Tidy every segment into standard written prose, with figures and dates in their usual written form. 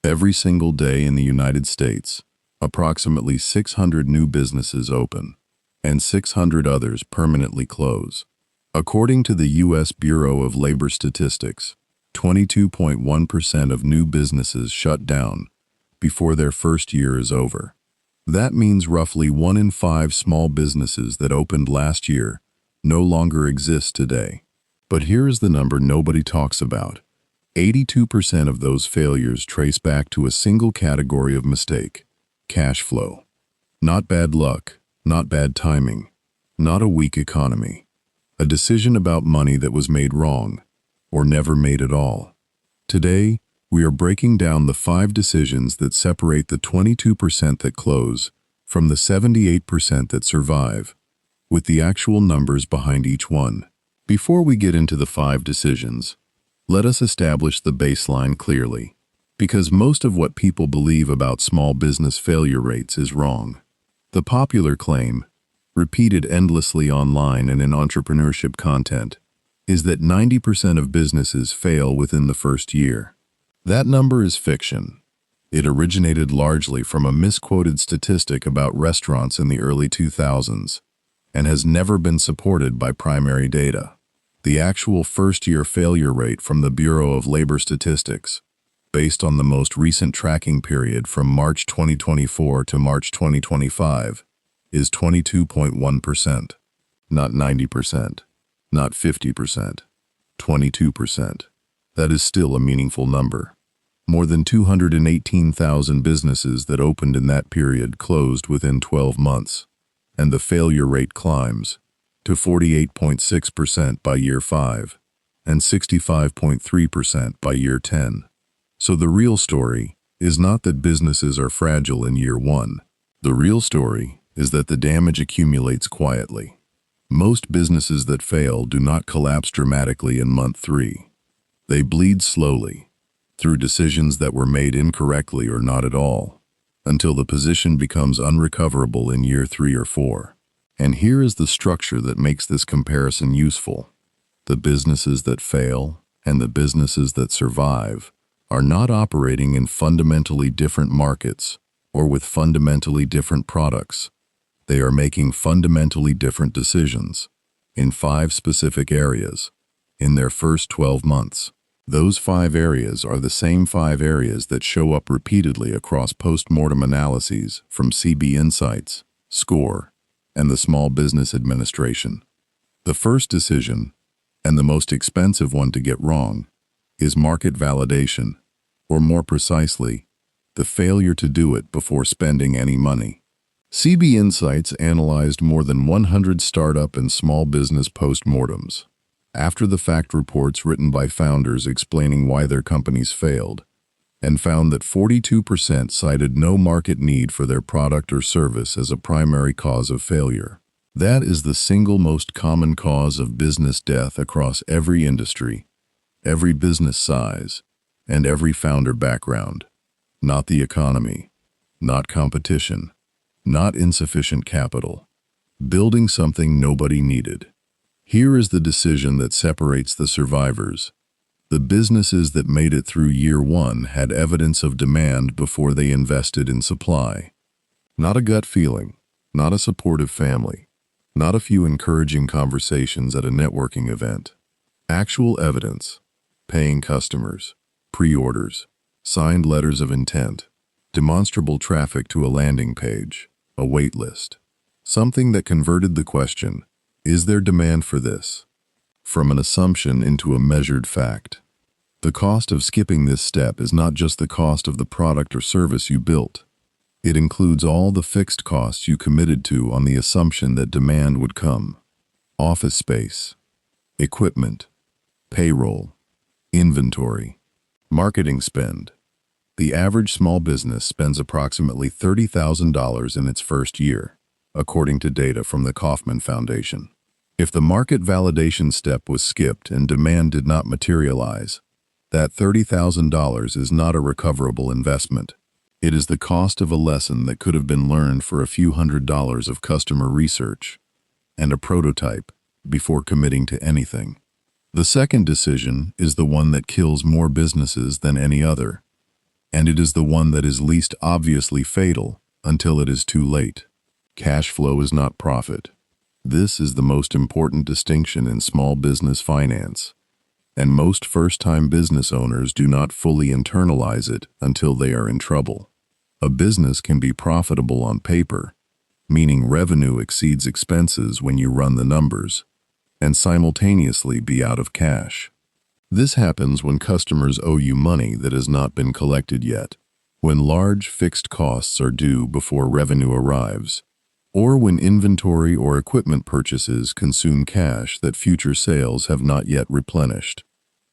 Every single day in the United States, approximately 600 new businesses open, and 600 others permanently close. According to the U.S. Bureau of Labor Statistics, 22.1% of new businesses shut down before their first year is over. That means roughly 1 in 5 small businesses that opened last year no longer exist today. But here is the number nobody talks about. 82% of those failures trace back to a single category of mistake: cash flow. Not bad luck, not bad timing, not a weak economy. A decision about money that was made wrong, or never made at all. Today, we are breaking down the 5 decisions that separate the 22% that close from the 78% that survive, with the actual numbers behind each one. Before we get into the 5 decisions, let us establish the baseline clearly, because most of what people believe about small business failure rates is wrong. The popular claim, repeated endlessly online and in entrepreneurship content, is that 90% of businesses fail within the first year. That number is fiction. It originated largely from a misquoted statistic about restaurants in the early 2000s and has never been supported by primary data. The actual first-year failure rate from the Bureau of Labor Statistics, based on the most recent tracking period from March 2024 to March 2025, is 22.1%. Not 90%, not 50%, 22%. That is still a meaningful number. More than 218,000 businesses that opened in that period closed within 12 months, and the failure rate climbs to 48.6% by year 5 and 65.3% by year 10. So the real story is not that businesses are fragile in year 1. The real story is that the damage accumulates quietly. Most businesses that fail do not collapse dramatically in month 3. They bleed slowly, through decisions that were made incorrectly or not at all, until the position becomes unrecoverable in year 3 or 4. And here is the structure that makes this comparison useful. The businesses that fail and the businesses that survive are not operating in fundamentally different markets or with fundamentally different products. They are making fundamentally different decisions in 5 specific areas in their first 12 months. Those 5 areas are the same 5 areas that show up repeatedly across post-mortem analyses from CB Insights, SCORE, and the Small Business Administration. The first decision, and the most expensive one to get wrong, is market validation, or more precisely, the failure to do it before spending any money. CB Insights analyzed more than 100 startup and small business post-mortems, after-the-fact reports written by founders explaining why their companies failed, and found that 42% cited no market need for their product or service as a primary cause of failure. That is the single most common cause of business death across every industry, every business size, and every founder background. Not the economy, not competition, not insufficient capital. Building something nobody needed. Here is the decision that separates the survivors. The businesses that made it through year 1 had evidence of demand before they invested in supply. Not a gut feeling, not a supportive family, not a few encouraging conversations at a networking event. Actual evidence, paying customers, pre-orders, signed letters of intent, demonstrable traffic to a landing page, a wait list. Something that converted the question, is there demand for this, from an assumption into a measured fact. The cost of skipping this step is not just the cost of the product or service you built. It includes all the fixed costs you committed to on the assumption that demand would come. Office space, equipment, payroll, inventory, marketing spend. The average small business spends approximately $30,000 in its first year, according to data from the Kauffman Foundation. If the market validation step was skipped and demand did not materialize, that $30,000 is not a recoverable investment. It is the cost of a lesson that could have been learned for a few $100s of customer research and a prototype before committing to anything. The second decision is the one that kills more businesses than any other, and it is the one that is least obviously fatal until it is too late. Cash flow is not profit. This is the most important distinction in small business finance, and most first-time business owners do not fully internalize it until they are in trouble. A business can be profitable on paper, meaning revenue exceeds expenses when you run the numbers, and simultaneously be out of cash. This happens when customers owe you money that has not been collected yet, when large fixed costs are due before revenue arrives, or when inventory or equipment purchases consume cash that future sales have not yet replenished.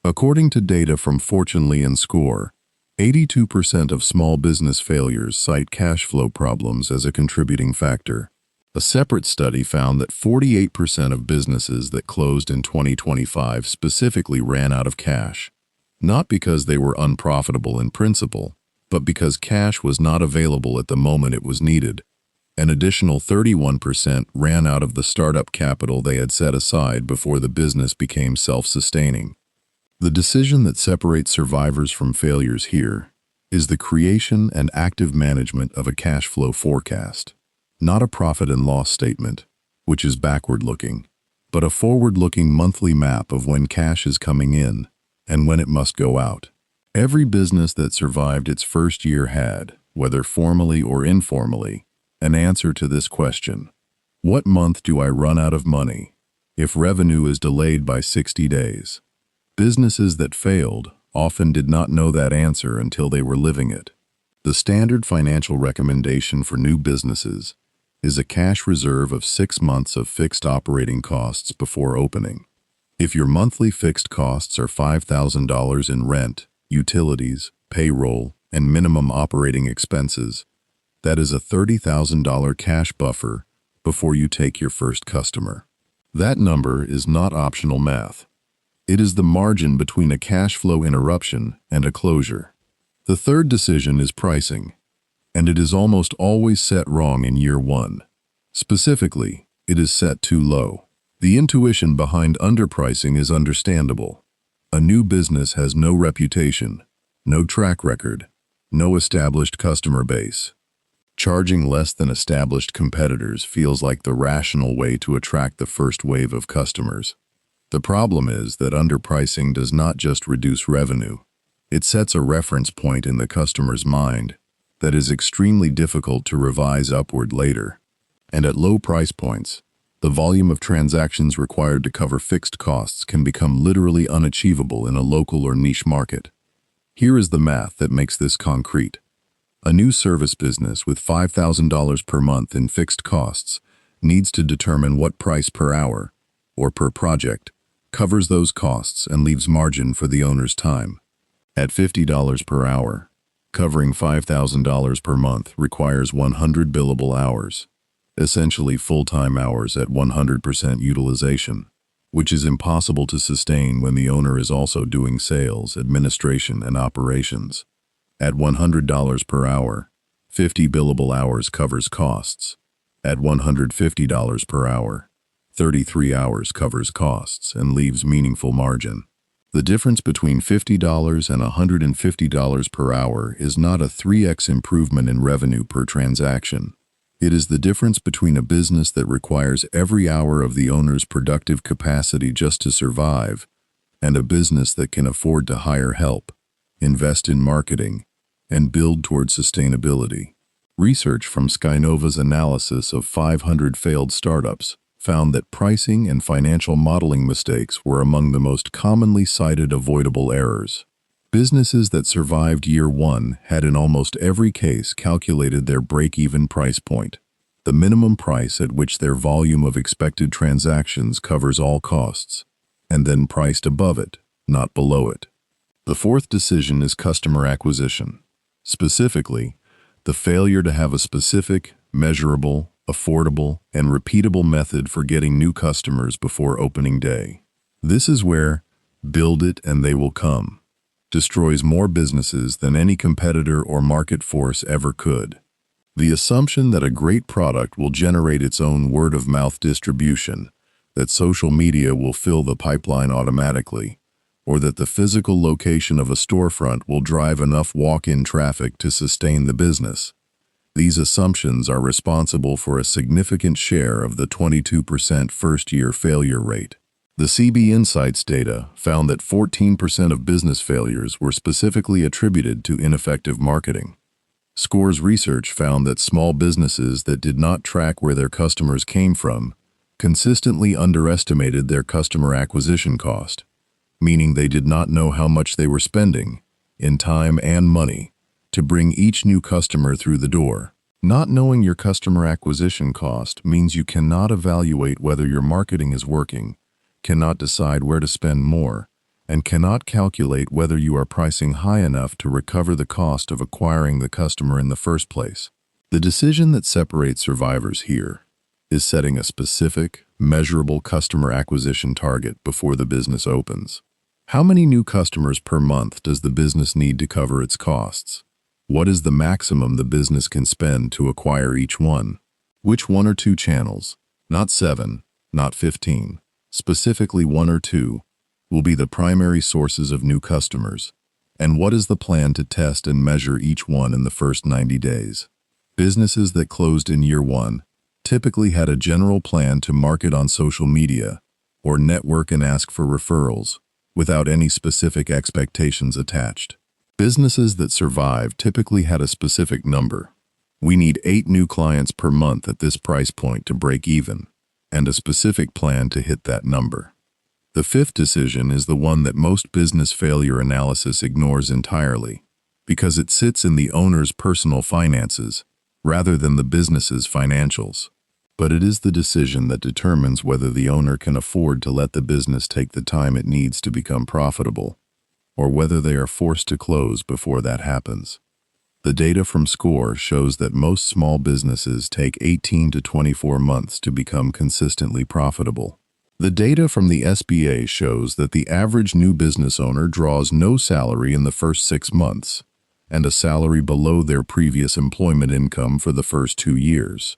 According to data from Fortunely and Score, 82% of small business failures cite cash flow problems as a contributing factor. A separate study found that 48% of businesses that closed in 2025 specifically ran out of cash, not because they were unprofitable in principle, but because cash was not available at the moment it was needed. An additional 31% ran out of the startup capital they had set aside before the business became self-sustaining. The decision that separates survivors from failures here is the creation and active management of a cash flow forecast. Not a profit and loss statement, which is backward-looking, but a forward-looking monthly map of when cash is coming in and when it must go out. Every business that survived its first year had, whether formally or informally, an answer to this question. What month do I run out of money if revenue is delayed by 60 days? Businesses that failed often did not know that answer until they were living it. The standard financial recommendation for new businesses is a cash reserve of 6 months of fixed operating costs before opening. If your monthly fixed costs are $5,000 in rent, utilities, payroll, and minimum operating expenses, that is a $30,000 cash buffer before you take your first customer. That number is not optional math. It is the margin between a cash flow interruption and a closure. The third decision is pricing, and it is almost always set wrong in year one. Specifically, it is set too low. The intuition behind underpricing is understandable. A new business has no reputation, no track record, no established customer base. Charging less than established competitors feels like the rational way to attract the first wave of customers. The problem is that underpricing does not just reduce revenue. It sets a reference point in the customer's mind that is extremely difficult to revise upward later. And at low price points, the volume of transactions required to cover fixed costs can become literally unachievable in a local or niche market. Here is the math that makes this concrete. A new service business with $5,000 per month in fixed costs needs to determine what price per hour, or per project, covers those costs and leaves margin for the owner's time. At $50 per hour, covering $5,000 per month requires 100 billable hours, essentially full-time hours at 100% utilization, which is impossible to sustain when the owner is also doing sales, administration, and operations. At $100 per hour, 50 billable hours covers costs. At $150 per hour, 33 hours covers costs and leaves meaningful margin. The difference between $50 and $150 per hour is not a 3x improvement in revenue per transaction. It is the difference between a business that requires every hour of the owner's productive capacity just to survive and a business that can afford to hire help, invest in marketing, and build toward sustainability. Research from Skynova's analysis of 500 failed startups found that pricing and financial modeling mistakes were among the most commonly cited avoidable errors. Businesses that survived year one had in almost every case calculated their break-even price point, the minimum price at which their volume of expected transactions covers all costs, and then priced above it, not below it. The fourth decision is customer acquisition. Specifically, the failure to have a specific, measurable, affordable, and repeatable method for getting new customers before opening day. This is where "build it and they will come" destroys more businesses than any competitor or market force ever could. The assumption that a great product will generate its own word-of-mouth distribution, that social media will fill the pipeline automatically, or that the physical location of a storefront will drive enough walk-in traffic to sustain the business. These assumptions are responsible for a significant share of the 22% first-year failure rate. The CB Insights data found that 14% of business failures were specifically attributed to ineffective marketing. SCOR's research found that small businesses that did not track where their customers came from consistently underestimated their customer acquisition cost, meaning they did not know how much they were spending, in time and money, to bring each new customer through the door. Not knowing your customer acquisition cost means you cannot evaluate whether your marketing is working, cannot decide where to spend more, and cannot calculate whether you are pricing high enough to recover the cost of acquiring the customer in the first place. The decision that separates survivors here is setting a specific, measurable customer acquisition target before the business opens. How many new customers per month does the business need to cover its costs? What is the maximum the business can spend to acquire each one? Which one or two channels, not 7, not 15, specifically 1 or 2, will be the primary sources of new customers? And what is the plan to test and measure each one in the first 90 days? Businesses that closed in year 1 typically had a general plan to market on social media or network and ask for referrals, without any specific expectations attached. Businesses that survived typically had a specific number. We need 8 new clients per month at this price point to break even, and a specific plan to hit that number. The fifth decision is the one that most business failure analysis ignores entirely, because it sits in the owner's personal finances rather than the business's financials. But it is the decision that determines whether the owner can afford to let the business take the time it needs to become profitable, or whether they are forced to close before that happens. The data from SCOR shows that most small businesses take 18 to 24 months to become consistently profitable. The data from the SBA shows that the average new business owner draws no salary in the first 6 months, and a salary below their previous employment income for the first 2 years.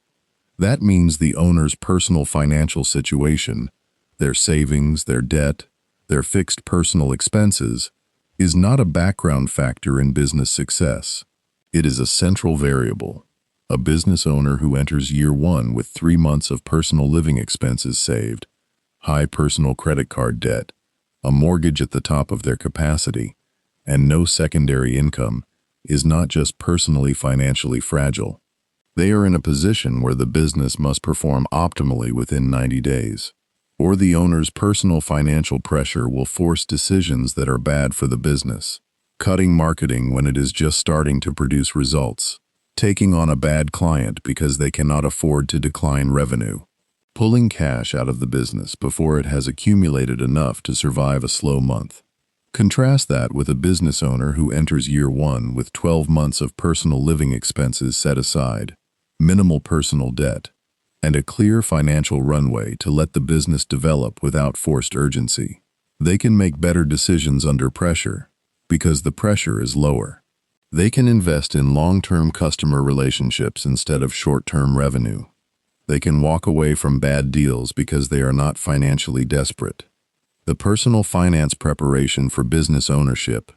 That means the owner's personal financial situation, their savings, their debt, their fixed personal expenses, is not a background factor in business success. It is a central variable. A business owner who enters year 1 with 3 months of personal living expenses saved, high personal credit card debt, a mortgage at the top of their capacity, and no secondary income is not just personally financially fragile. They are in a position where the business must perform optimally within 90 days. Or the owner's personal financial pressure will force decisions that are bad for the business. Cutting marketing when it is just starting to produce results. Taking on a bad client because they cannot afford to decline revenue. Pulling cash out of the business before it has accumulated enough to survive a slow month. Contrast that with a business owner who enters year 1 with 12 months of personal living expenses set aside, minimal personal debt, and a clear financial runway to let the business develop without forced urgency. They can make better decisions under pressure because the pressure is lower. They can invest in long-term customer relationships instead of short-term revenue. They can walk away from bad deals because they are not financially desperate. The personal finance preparation for business ownership,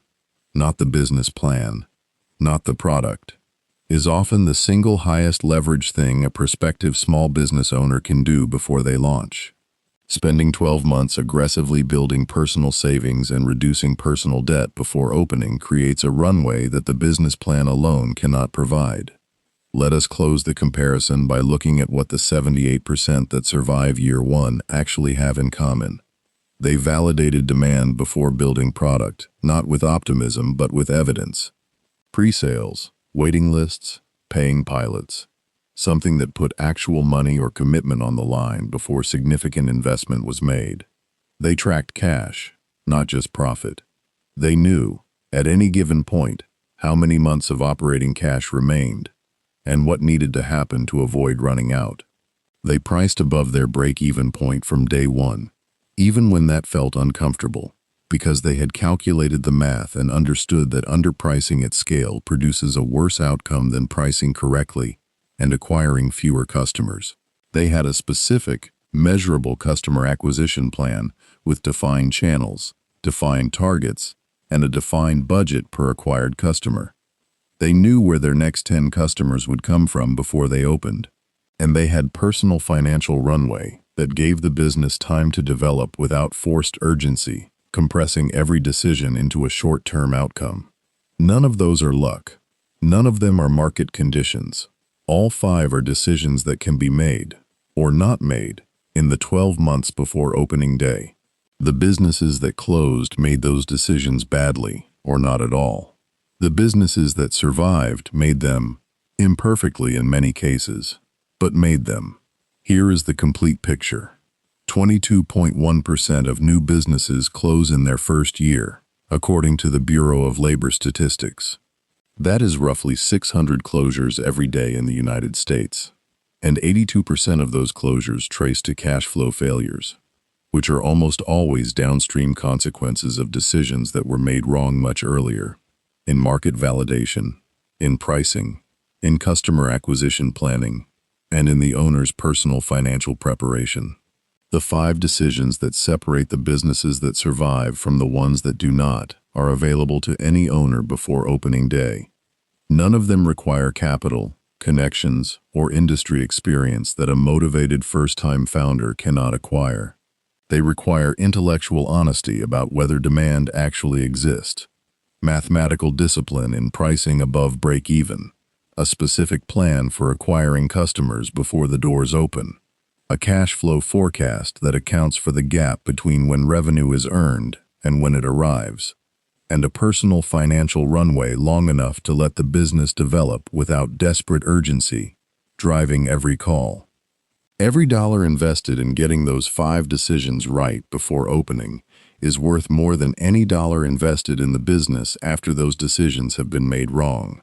not the business plan, not the product, is often the single highest leverage thing a prospective small business owner can do before they launch. Spending 12 months aggressively building personal savings and reducing personal debt before opening creates a runway that the business plan alone cannot provide. Let us close the comparison by looking at what the 78% that survive year 1 actually have in common. They validated demand before building product, not with optimism but with evidence. Pre-sales, waiting lists, paying pilots, something that put actual money or commitment on the line before significant investment was made. They tracked cash, not just profit. They knew, at any given point, how many months of operating cash remained, and what needed to happen to avoid running out. They priced above their break-even point from day 1, even when that felt uncomfortable, because they had calculated the math and understood that underpricing at scale produces a worse outcome than pricing correctly and acquiring fewer customers. They had a specific, measurable customer acquisition plan with defined channels, defined targets, and a defined budget per acquired customer. They knew where their next 10 customers would come from before they opened, and they had personal financial runway that gave the business time to develop without forced urgency, compressing every decision into a short-term outcome. None of those are luck. None of them are market conditions. All 5 are decisions that can be made, or not made, in the 12 months before opening day. The businesses that closed made those decisions badly, or not at all. The businesses that survived made them, imperfectly in many cases, but made them. Here is the complete picture. 22.1% of new businesses close in their first year, according to the Bureau of Labor Statistics. That is roughly 600 closures every day in the United States, and 82% of those closures trace to cash flow failures, which are almost always downstream consequences of decisions that were made wrong much earlier, in market validation, in pricing, in customer acquisition planning, and in the owner's personal financial preparation. The 5 decisions that separate the businesses that survive from the ones that do not are available to any owner before opening day. None of them require capital, connections, or industry experience that a motivated first-time founder cannot acquire. They require intellectual honesty about whether demand actually exists, mathematical discipline in pricing above break-even, a specific plan for acquiring customers before the doors open, a cash flow forecast that accounts for the gap between when revenue is earned and when it arrives, and a personal financial runway long enough to let the business develop without desperate urgency, driving every call. Every dollar invested in getting those 5 decisions right before opening is worth more than any dollar invested in the business after those decisions have been made wrong.